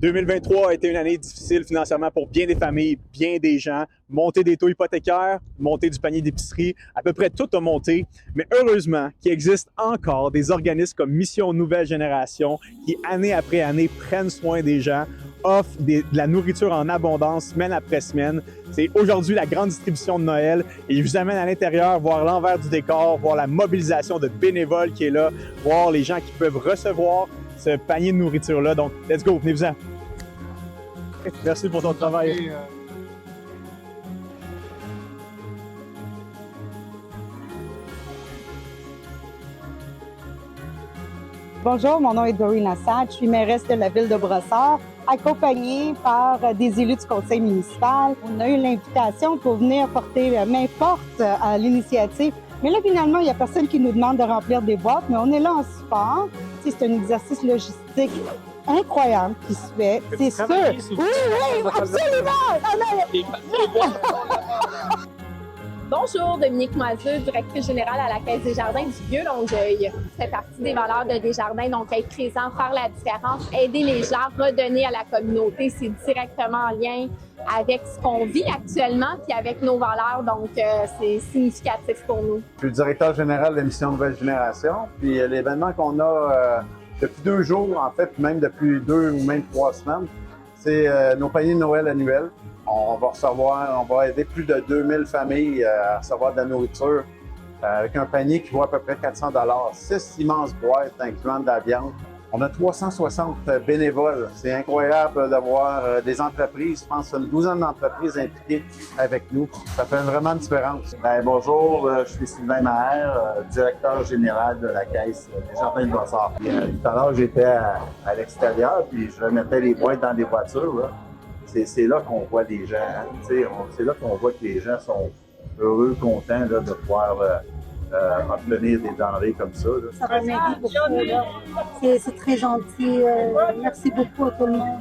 2023 a été une année difficile financièrement pour bien des familles, bien des gens. Monter des taux hypothécaires, monter du panier d'épicerie, à peu près tout a monté. Mais heureusement qu'il existe encore des organismes comme Mission Nouvelle Génération qui, année après année, prennent soin des gens, offrent de la nourriture en abondance semaine après semaine. C'est aujourd'hui la grande distribution de Noël et je vous amène à l'intérieur voir l'envers du décor, voir la mobilisation de bénévoles qui est là, voir les gens qui peuvent recevoir ce panier de nourriture-là. Donc, let's go, venez-vous-en. Merci pour ton travail. Bonjour, mon nom est Doreen Assad, je suis mairesse de la ville de Brossard, accompagnée par des élus du conseil municipal. On a eu l'invitation pour venir porter main forte à l'initiative. Mais là, finalement, il n'y a personne qui nous demande de remplir des boîtes, mais on est là en support. C'est un exercice logistique incroyable qui se fait, c'est sûr. Oui, absolument! Bonjour, Dominique Moiseux, directrice générale à la Caisse des Jardins du Vieux-Longueuil. Ça fait partie des valeurs de Desjardins, donc être présent, faire la différence, aider les gens, redonner à la communauté, c'est directement en lien avec ce qu'on vit actuellement puis avec nos valeurs, donc c'est significatif pour nous. Je suis le directeur général de la Mission Nouvelle Génération, puis l'événement qu'on a depuis 2 jours, en fait, même depuis 2 ou même 3 semaines, c'est nos paniers de Noël annuels. On va aider plus de 2000 familles à recevoir de la nourriture avec un panier qui vaut à peu près 400 $. 6 immenses boîtes incluant de la viande. On a 360 bénévoles. C'est incroyable d'avoir des entreprises, je pense une douzaine d'entreprises impliquées avec nous. Ça fait vraiment une différence. Bonjour, je suis Sylvain Maher, directeur général de la Caisse des Jardins de Brossard. Tout à l'heure, j'étais à l'extérieur, puis je remettais les boîtes dans des voitures. Là. C'est là qu'on voit des gens. Hein? C'est là qu'on voit que les gens sont heureux, contents là, de pouvoir obtenir des denrées comme ça. Là. Ça va m'aider beaucoup. C'est très gentil. Merci beaucoup à tout le monde.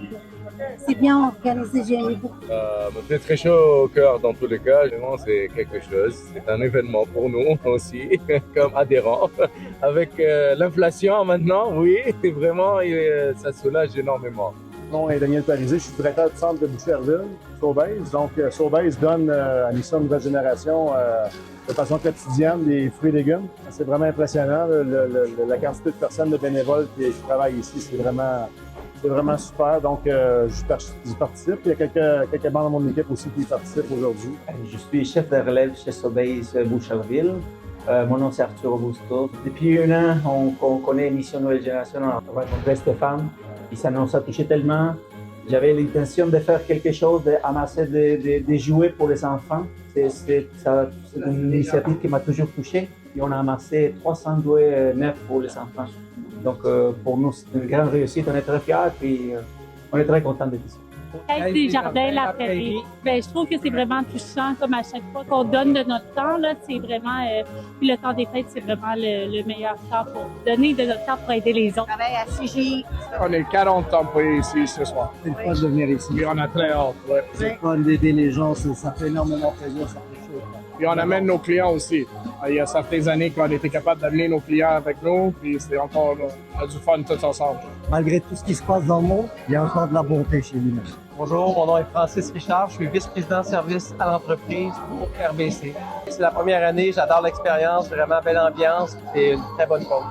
C'est bien organisé, j'ai aimé beaucoup. Me fait très chaud au cœur dans tous les cas. Vraiment, c'est quelque chose. C'est un événement pour nous aussi, comme adhérents. Avec l'inflation maintenant, oui, vraiment, ça soulage énormément. Mon nom est Daniel Parisé, je suis directeur du centre de Boucherville, Sobeys. Donc, Sobeys donne à Mission Nouvelle Génération de façon quotidienne des fruits et légumes. C'est vraiment impressionnant, la quantité de personnes, de bénévoles qui travaillent ici, c'est vraiment super. Donc, j'y participe. Il y a quelques membres de mon équipe aussi qui y participent aujourd'hui. Je suis chef de relève chez Sobeys Boucherville. Mon nom c'est Arthur Augusto. Depuis 1 an, on connaît Mission Nouvelle Génération avec mon frère Stéphane. Et ça nous a touché tellement. J'avais l'intention de faire quelque chose, d'amasser des jouets pour les enfants. C'est une initiative qui m'a toujours touché. Et on a amassé 300 jouets neufs pour les enfants. Donc pour nous, c'est une grande réussite. On est très fiers et on est très contents d'être ici. Caisse des Jardins, la prairie. Je trouve que c'est vraiment touchant, comme à chaque fois qu'on donne de notre temps, là, c'est vraiment, puis le temps des fêtes, c'est vraiment le meilleur temps pour donner de notre temps pour aider les autres. On travaille à CGI. On est 40 employés ici ce soir. C'est le fun de venir ici. Et on a très hâte. Ouais. C'est le fun d'aider les gens, ça fait énormément plaisir, ça fait chaud. Et on amène nos clients aussi. Il y a certaines années qu'on a été capable d'amener nos clients avec nous, puis c'est encore on a du fun tous ensemble. Malgré tout ce qui se passe dans le monde, il y a encore de la bonté chez nous. Bonjour, mon nom est Francis Richard, je suis vice-président service à l'entreprise pour RBC. C'est la première année, j'adore l'expérience, vraiment belle ambiance, c'est une très bonne cause.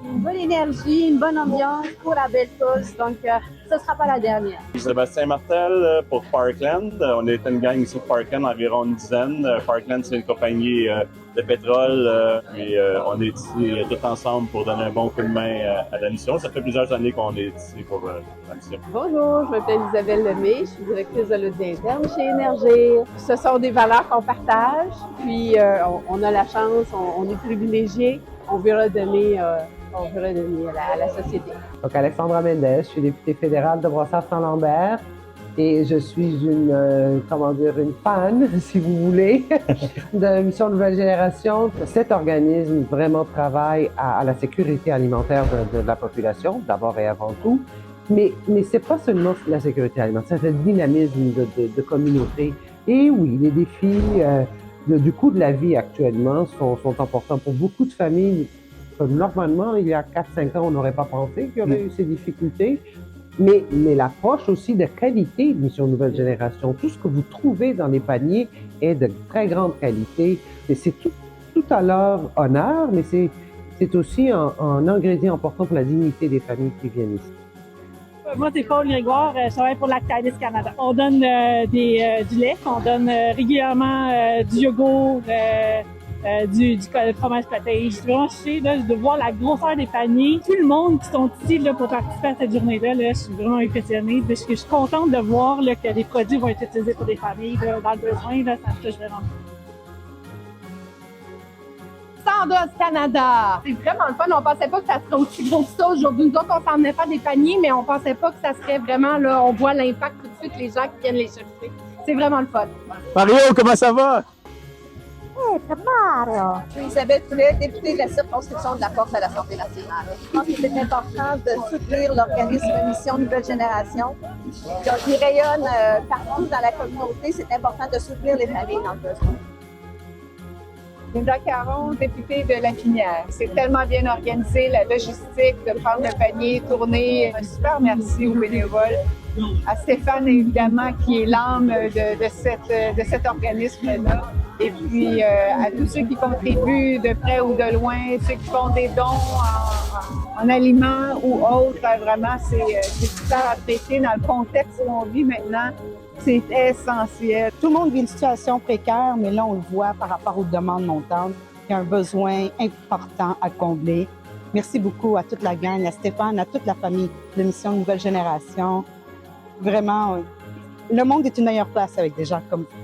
Une bonne énergie, une bonne ambiance pour la belle cause, donc ce ne sera pas la dernière. Sébastien Martel pour Parkland. On est une gang ici de Parkland, environ une dizaine. Parkland, c'est une compagnie de pétrole. Puis on est ici tous ensemble pour donner un bon coup de main à la mission. Ça fait plusieurs années qu'on est ici pour la mission. Bonjour, je m'appelle Isabelle Lemay, je suis directrice de l'audit interne chez Énergir. Ce sont des valeurs qu'on partage, puis on a la chance, on est privilégiés, on veut redonner à la société. Donc, Alexandra Mendez, je suis députée fédérale de Brossard-Saint-Lambert et je suis une fan, si vous voulez, de Mission Nouvelle Génération. Cet organisme vraiment travaille à la sécurité alimentaire de la population, d'abord et avant tout. Mais c'est pas seulement la sécurité alimentaire, c'est le dynamisme de communauté. Et oui, les défis du coût de la vie actuellement sont importants pour beaucoup de familles. Normalement, il y a 4-5 ans, on n'aurait pas pensé qu'il y aurait eu ces difficultés. mais l'approche aussi de qualité de Mission Nouvelle Génération. Tout ce que vous trouvez dans les paniers est de très grande qualité. Et c'est tout à leur honneur, mais c'est aussi un ingrédient important pour la dignité des familles qui viennent ici. Moi, c'est Paul Grégoire, je travaille pour Lactalis Canada. On donne du lait, on donne régulièrement du yogourt, du fromage cottage. Je suis vraiment touchée de voir la grosseur des paniers. Tout le monde qui sont ici là, pour participer à cette journée-là, je suis vraiment impressionnée. Je suis contente de voir là, que des produits vont être utilisés pour des familles là, dans le besoin. Là, ça me touche vraiment. Sandoz Canada. C'est vraiment le fun. On pensait pas que ça serait aussi gros que ça aujourd'hui. Nous autres, on s'en venait faire des paniers, mais on pensait pas que ça serait vraiment là. On voit l'impact tout de suite, les gens qui viennent les chercher. C'est vraiment le fun. Mario, comment ça va? Je suis Isabelle Poulet, députée de la circonscription de la Force à l'Assemblée nationale. Je pense que c'est important de soutenir l'organisme Mission Nouvelle Génération. Il rayonne partout dans la communauté. C'est important de soutenir les familles dans le besoin. Linda Caron, députée de La Finière. C'est tellement bien organisé, la logistique, de prendre le panier, tourner. Un super merci aux bénévoles. À Stéphane, évidemment, qui est l'âme de cet organisme-là. Et puis à tous ceux qui contribuent de près ou de loin, ceux qui font des dons en aliments ou autres. Vraiment, c'est super apprécié dans le contexte où on vit maintenant. C'est essentiel. Tout le monde vit une situation précaire, mais là, on le voit par rapport aux demandes montantes. Il y a un besoin important à combler. Merci beaucoup à toute la gang, à Stéphane, à toute la famille de Mission Nouvelle Génération. Vraiment, le monde est une meilleure place avec des gens comme vous.